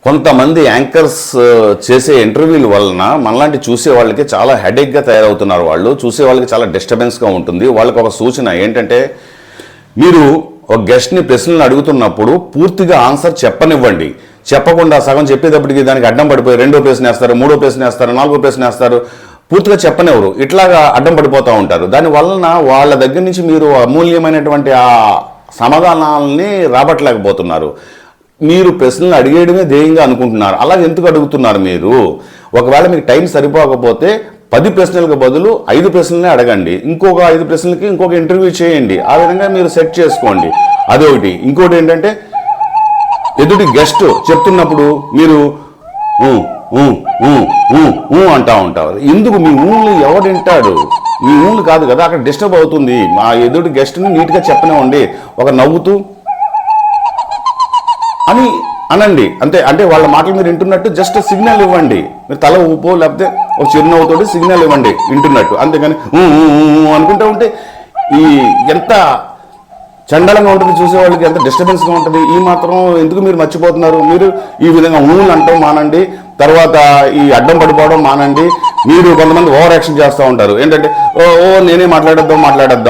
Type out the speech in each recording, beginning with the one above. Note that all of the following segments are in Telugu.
కొంతమంది యాంకర్స్ చేసే ఇంటర్వ్యూల వలన మనలాంటి చూసే వాళ్ళకి చాలా హెడేక్గా తయారవుతున్నారు. వాళ్ళు చూసే వాళ్ళకి చాలా డిస్టర్బెన్స్గా ఉంటుంది. వాళ్ళకి ఒక సూచన ఏంటంటే, మీరు ఒక గెస్ట్ని ప్రశ్నలు అడుగుతున్నప్పుడు పూర్తిగా ఆన్సర్ చెప్పనివ్వండి. చెప్పకుండా సగం చెప్పేటప్పటికి దానికి అడ్డం పడిపోయి రెండో ప్రశ్న వేస్తారు, మూడో ప్రశ్న వేస్తారు, నాలుగో ప్రశ్న వేస్తారు, పూర్తిగా చెప్పనివ్వరు. ఇట్లాగా అడ్డం పడిపోతూ ఉంటారు. దాని వలన వాళ్ళ దగ్గర నుంచి మీరు అమూల్యమైనటువంటి ఆ సమాధానాలని రాబట్టలేకపోతున్నారు. మీరు ప్రశ్నలు అడిగేయడమే ధ్యేయంగా అనుకుంటున్నారు. అలా ఎందుకు అడుగుతున్నారు మీరు? ఒకవేళ మీకు టైం సరిపోకపోతే 10 ప్రశ్నలకు బదులు 5 ప్రశ్నలనే అడగండి. ఇంకొక 5 ప్రశ్నలకి ఇంకొక ఇంటర్వ్యూ చేయండి. ఆ విధంగా మీరు సెట్ చేసుకోండి. అదొకటి. ఇంకోటి ఏంటంటే, ఎదుటి గెస్ట్ చెప్తున్నప్పుడు మీరు అంటా ఉంటారు. ఎందుకు? మీ ఊళ్ళు ఎవడు వింటాడు? మీ ఊళ్ళు కాదు కదా, అక్కడ డిస్టర్బ్ అవుతుంది. మా ఎదుటి గెస్ట్ని నీట్గా చెప్పనివ్వండి. ఒక నవ్వుతూ అని అనండి అంతే. అంటే వాళ్ళ మాటలు మీరు వింటున్నట్టు జస్ట్ సిగ్నల్ ఇవ్వండి. మీరు తల ఊపో లేకపోతే ఒక చిరునవ్వుతోటి సిగ్నల్ ఇవ్వండి వింటున్నట్టు. అంతేగాని అనుకుంటూ ఉంటే ఎంత చండలంగా ఉంటుంది, చూసేవాళ్ళకి ఎంత డిస్టర్బెన్స్గా ఉంటుంది. ఈ మాత్రం ఎందుకు మీరు మర్చిపోతున్నారు? మీరు ఈ విధంగా ఊళ్ళు అంటాం మానండి. తర్వాత ఈ అడ్డం పడిపోవడం మానండి. మీరు కొంతమంది ఓవర్ యాక్షన్ చేస్తూ ఉంటారు. ఏంటంటే నేనే మాట్లాడేద్దాం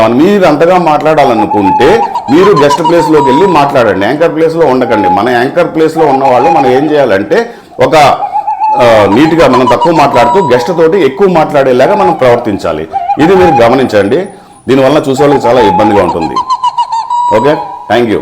అని. మీరు అంతగా మాట్లాడాలనుకుంటే మీరు గెస్ట్ ప్లేస్లోకి వెళ్ళి మాట్లాడండి. యాంకర్ ప్లేస్లో ఉండకండి. మన యాంకర్ ప్లేస్లో ఉన్నవాళ్ళు మనం ఏం చేయాలంటే, ఒక నీట్గా మనం తక్కువ మాట్లాడుతూ గెస్ట్ తోటి ఎక్కువ మాట్లాడేలాగా మనం ప్రవర్తించాలి. ఇది మీరు గమనించండి. దీనివల్ల చూసే వాళ్ళకి చాలా ఇబ్బందిగా ఉంటుంది. Okay, thank you.